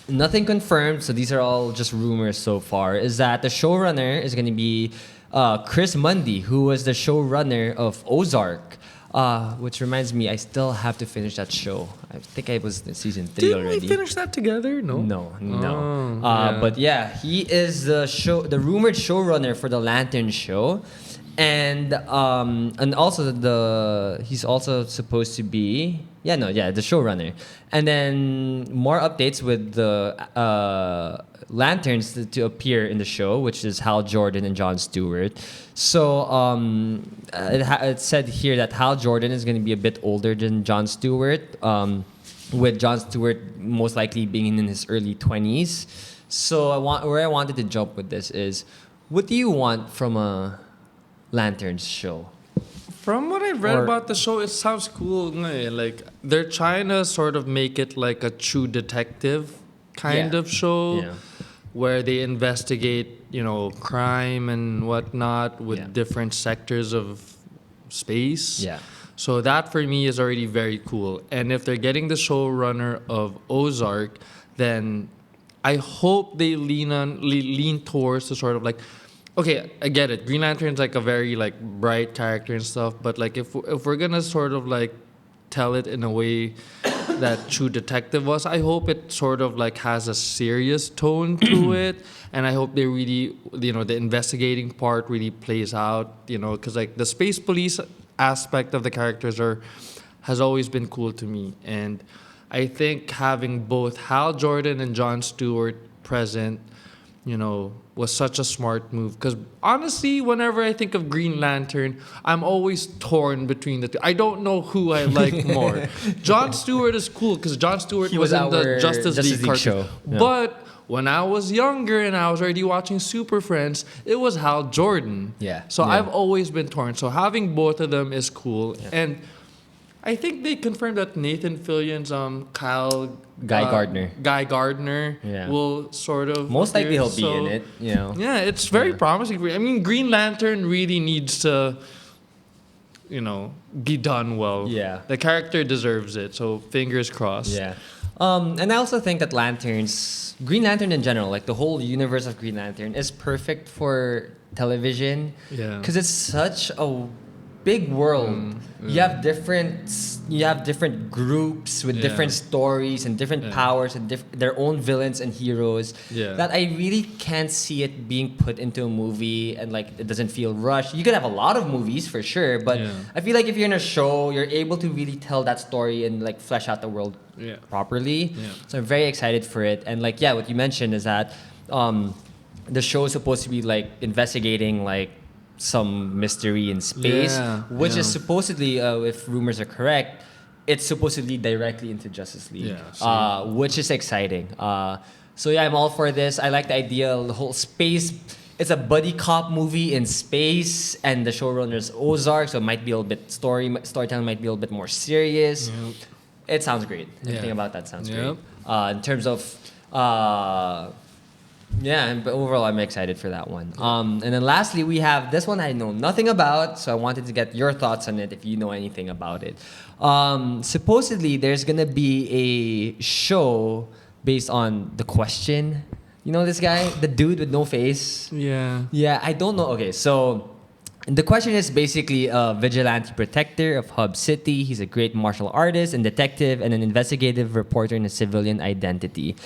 Nothing confirmed, so these are all just rumors so far. Is that the showrunner is going to be Chris Mundy, who was the showrunner of Ozark. Which reminds me, I still have to finish that show. I think I was in season 3 Didn't already. we finish that together? No. No. Oh, yeah. But yeah, he is the rumored showrunner for the Lantern show, and also he's also supposed to be the showrunner, and then more updates with the Lanterns to appear in the show, which is Hal Jordan and Jon Stewart. So it said here that Hal Jordan is going to be a bit older than Jon Stewart, with Jon Stewart most likely being in his early 20s. So where I wanted to jump with this is, what do you want from a Lanterns show? From what I've read Or- about the show, it sounds cool. Like, they're trying to sort of make it like a true detective kind Yeah. of show. Yeah. Where they investigate, you know, crime and whatnot with Yeah. different sectors of space. Yeah. So that for me is already very cool. And if they're getting the showrunner of Ozark, then I hope they lean towards the sort of like, okay, I get it. Green Lantern's like a very like bright character and stuff, but like if we're gonna sort of like tell it in a way that True Detective was, I hope it sort of like has a serious tone to it, and I hope they really, you know, the investigating part really plays out, you know, because like the space police aspect of the characters has always been cool to me, and I think having both Hal Jordan and Jon Stewart present, you know, was such a smart move. Because honestly, whenever I think of Green Lantern, I'm always torn between the two. I don't know who I like more. Jon Stewart is cool because Jon Stewart He was was in the our Justice League cartoon. show. Yeah. But when I was younger and I was already watching Super Friends, it was Hal Jordan. Yeah. So Yeah. I've always been torn. So having both of them is cool. Yeah. And I think they confirmed that Nathan Fillion's Guy Gardner Yeah. will sort of Most likely appear. he'll be in it. You know. Yeah, it's very promising. I mean, Green Lantern really needs to, you know, be done well. Yeah. The character deserves it. So fingers crossed. Yeah. And I also think that Green Lantern in general, like the whole universe of Green Lantern, is perfect for television. Yeah. Because it's such a big world. You have different groups with different stories and different powers and their own villains and heroes. Yeah. That I really can't see it being put into a movie and like it doesn't feel rushed. You could have a lot of movies for sure, but I feel like if you're in a show, you're able to really tell that story and like flesh out the world properly. Yeah. So I'm very excited for it. And like what you mentioned is that the show is supposed to be like investigating like some mystery in space, which is supposedly, if rumors are correct, it's supposed to lead directly into Justice League, which is exciting. So I'm all for this. I like the idea of the whole space. It's a buddy cop movie in space, and the showrunner's Ozark, so it might be a little bit storytelling might be a little bit more serious. Yep. It sounds great. Everything about that sounds great. In terms of but overall, I'm excited for that one. And then lastly, we have this one I know nothing about, so I wanted to get your thoughts on it if you know anything about it. Supposedly, there's going to be a show based on The Question. You know this guy? The dude with no face? Yeah. Yeah, I don't know. Okay, so The Question is basically a vigilante protector of Hub City. He's a great martial artist and detective and an investigative reporter in a civilian identity.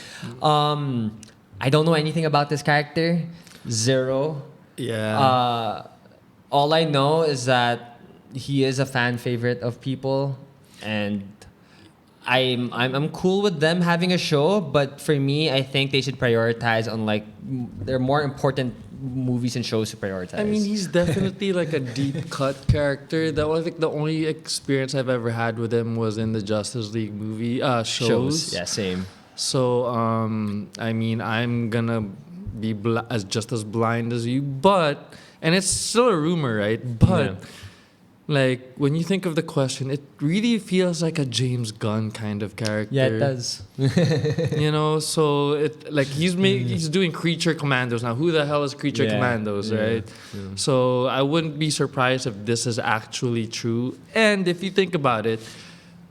I don't know anything about this character. Zero. Yeah. All I know is that he is a fan favorite of people, and I'm cool with them having a show. But for me, I think they should prioritize on like there are more important movies and shows to prioritize. I mean, he's definitely like a deep cut character. That was like the only experience I've ever had with him was in the Justice League movie shows. Yeah, same. So, I mean, I'm gonna be just as blind as you, and it's still a rumor, right? But, like, when you think of The Question, it really feels like a James Gunn kind of character. Yeah, it does. You know, so it like he's doing Creature Commandos now. Who the hell is Creature Commandos, right? Yeah. So I wouldn't be surprised if this is actually true. And if you think about it,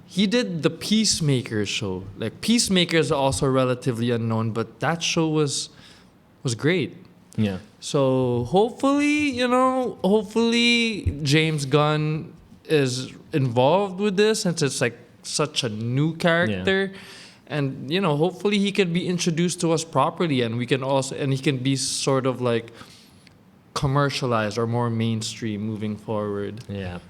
he did the Peacemaker show. Like Peacemaker is also relatively unknown, but that show was great. Yeah. So hopefully James Gunn is involved with this since it's like such a new character. Yeah. And hopefully he can be introduced to us properly and he can be sort of like commercialized or more mainstream moving forward. Yeah.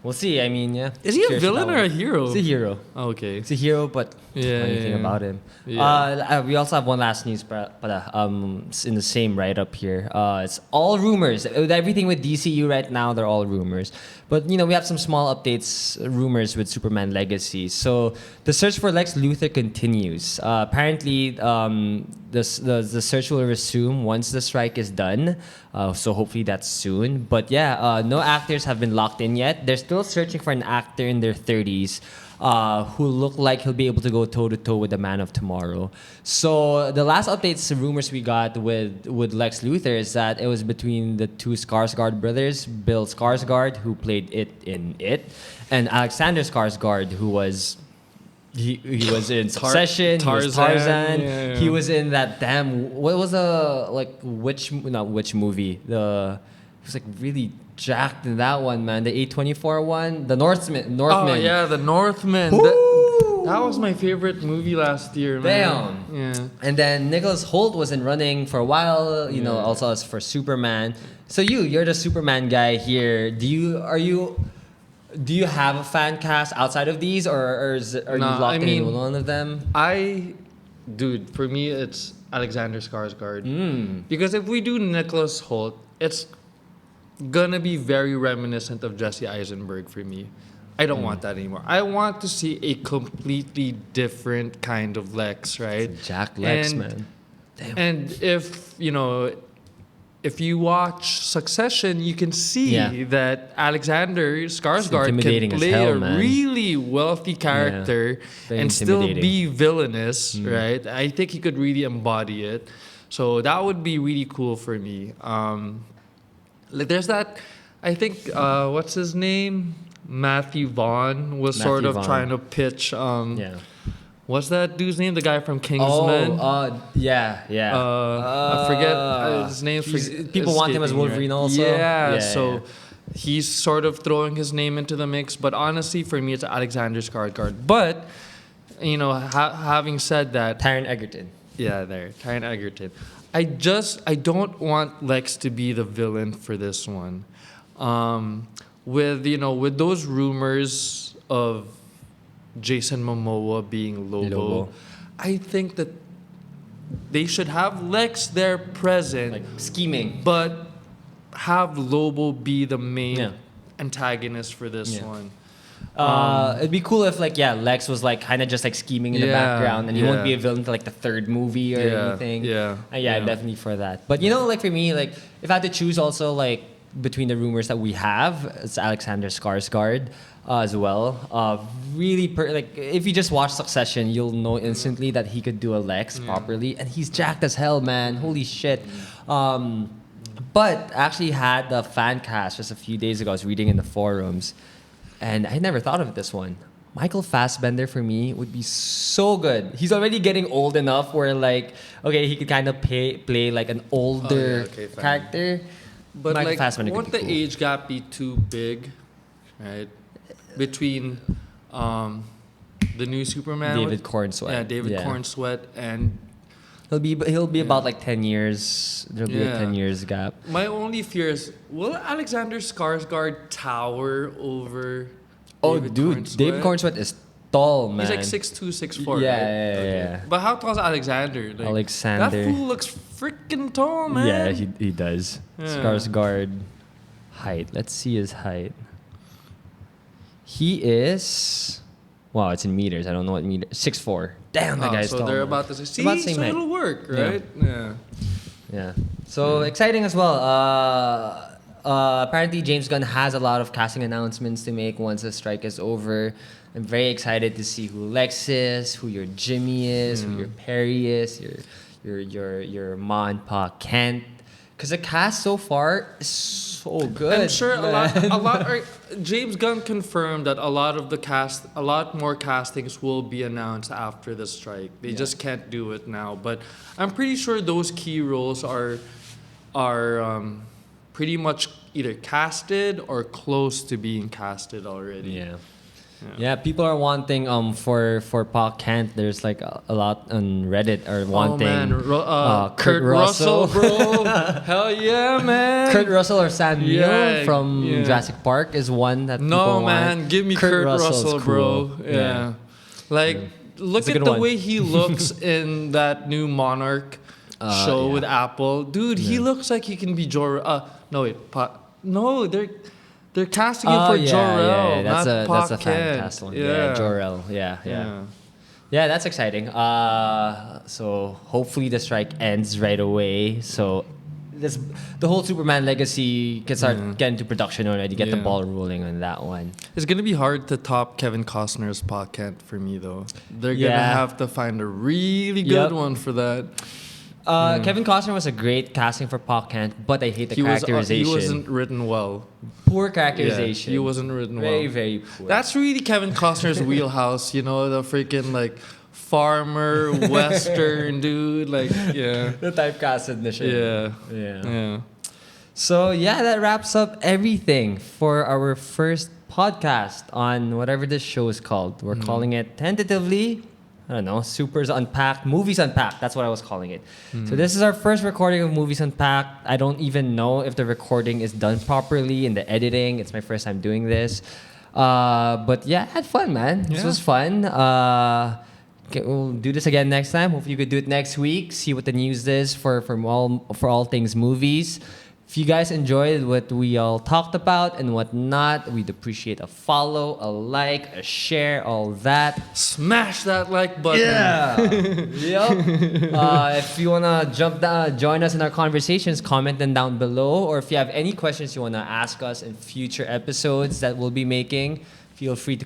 We'll see. I mean, Is he a villain or a hero? He's a hero. Oh, okay. He's a hero, but I don't know anything about him. Yeah. We also have one last news, but in the same write-up here. It's all rumors. With everything with DCU right now, they're all rumors. But, we have some small updates, rumors with Superman Legacy. So the search for Lex Luthor continues. Apparently, the search will resume once the strike is done. So hopefully that's soon. But no actors have been locked in yet. They're still searching for an actor in their 30s who look like he'll be able to go toe-to-toe with the Man of Tomorrow. So the last updates, rumors we got with Lex Luthor is that it was between the two Skarsgård brothers, Bill Skarsgård, who played it in It, and Alexander Skarsgård, who was... He was in Succession. He was Tarzan. Yeah. He was in that what was not which movie? He was like really jacked in that one, man. The A24 one, the Northman. Oh yeah, the Northman. That was my favorite movie last year, man. Damn. Yeah. And then Nicholas Hoult was in Running for a while. Also as for Superman. So you're the Superman guy here. Do you have a fan cast outside of these, or are you locked in with one of them? For me, it's Alexander Skarsgård. Because if we do Nicholas Hoult, it's gonna be very reminiscent of Jesse Eisenberg for me. I don't want that anymore. I want to see a completely different kind of Lex, right? It's Jack Lex, man. Damn. And if you watch Succession, you can see that Alexander Skarsgård can play a really wealthy character and still be villainous, right? I think he could really embody it. So that would be really cool for me. There's that, I think, what's his name? Matthew Vaughn was trying to pitch... What's that dude's name? The guy from Kingsman? I forget his name. People want him as Wolverine also. So he's sort of throwing his name into the mix. But honestly, for me, it's Alexander Skarsgård. But having said that, Taron Egerton. yeah, Taron Egerton. I don't want Lex to be the villain for this one. With those rumors of Jason Momoa being Lobo. I think that they should have Lex there present, Like scheming. but have Lobo be the main Yeah. antagonist for this Yeah. one. It'd be cool if Lex was like kind of just like scheming in the Yeah, background, and he won't yeah. be a villain to like the third movie or anything. Yeah, Definitely for that. But like for me, like if I had to choose, also like between the rumors that we have, it's Alexander Skarsgård as well. Really, like if you just watch Succession, you'll know instantly that he could do a Lex properly, and he's jacked as hell, man. Holy shit. But actually had the fan cast just a few days ago. I was reading in the forums, and I never thought of this one. Michael Fassbender for me would be so good. He's already getting old enough where like, okay, he could kind of play like an older fine. character. But Michael like, Fassbender could won't be the cool. age gap be too big, right? Between the new Superman, David Cornsweet. yeah, David Cornsweet, and He'll be about like 10 years. There'll be a 10 years gap. my only fear is, will Alexander Skarsgård tower over? Oh, David dude, Cornsweet? David Cornsweet is tall, man. He's like 6'2", 6'4", Yeah, right? yeah. But how tall is Alexander? Like, Alexander. That fool looks freaking tall, man. Yeah, he does. Yeah. Skarsgård height. Let's see his height. He is. Wow, it's in meters. I don't know what meter. 6'4". Damn, that guy's so tall. they're man. about to say, see, About the same so height. it'll work, Yeah. right? Yeah. Yeah. So exciting as well. Apparently, James Gunn has a lot of casting announcements to make once the strike is over. I'm very excited to see who Lex is, who your Jimmy is, who your Perry is, your Ma and Pa Kent. Because the cast so far is so good. I'm sure man. a lot. James Gunn confirmed that a lot more castings will be announced after the strike. They just can't do it now. But I'm pretty sure those key roles are pretty much either casted or close to being casted already. Yeah, people are wanting for Pa Kent. There's like a lot on Reddit are wanting. Oh man, Kurt Russell, bro. Hell yeah, man. Kurt Russell or Sam Neill Yeah, from yeah. Jurassic Park is one that people No want. man, give me Kurt Russell's Russell, cool. bro. Yeah. Like, look It's a at good the one. way he looks in that new Monarch show yeah. with Apple. Dude, he looks like he can be no, they're casting him for Jor-El, That's not that's a Pa Kent. fantastic one. Yeah, Jor-El. Yeah, that's exciting. So hopefully the strike ends right away. So the whole Superman legacy can start getting to production already. Get the Yeah. ball rolling on that one. It's gonna be hard to top Kevin Costner's Pa Kent for me though. They're gonna Yeah. have to find a really good Yep. one for that. Kevin Costner was a great casting for Pa Kent, but I hate the He characterization. wasn't written well. Poor characterization. Yeah, he wasn't written very, well. very poor. That's really Kevin Costner's wheelhouse, the freaking like farmer western dude, like the typecasted mission. yeah. So that wraps up everything for our first podcast on whatever this show is called. We're calling it tentatively, I don't know, Supers Unpacked, Movies Unpacked. That's what I was calling it. So this is our first recording of Movies Unpacked. I don't even know if the recording is done properly in the editing. It's my first time doing this. But I had fun, man. This Yeah. was fun. We'll do this again next time. Hopefully you could do it next week. See what the news is for all things movies. If you guys enjoyed what we all talked about and whatnot, we'd appreciate a follow, a like, a share, all that. Smash that like button. Yep. If you wanna join us in our conversations, comment them down below. Or if you have any questions you wanna ask us in future episodes that we'll be making, feel free to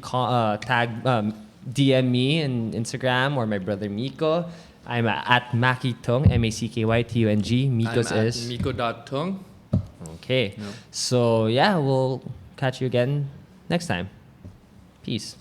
DM me on Instagram or my brother Miko. I'm at Makitung, MACKYTUNG. Miko's I'm at is Miko.tung. okay. So we'll catch you again next time. Peace.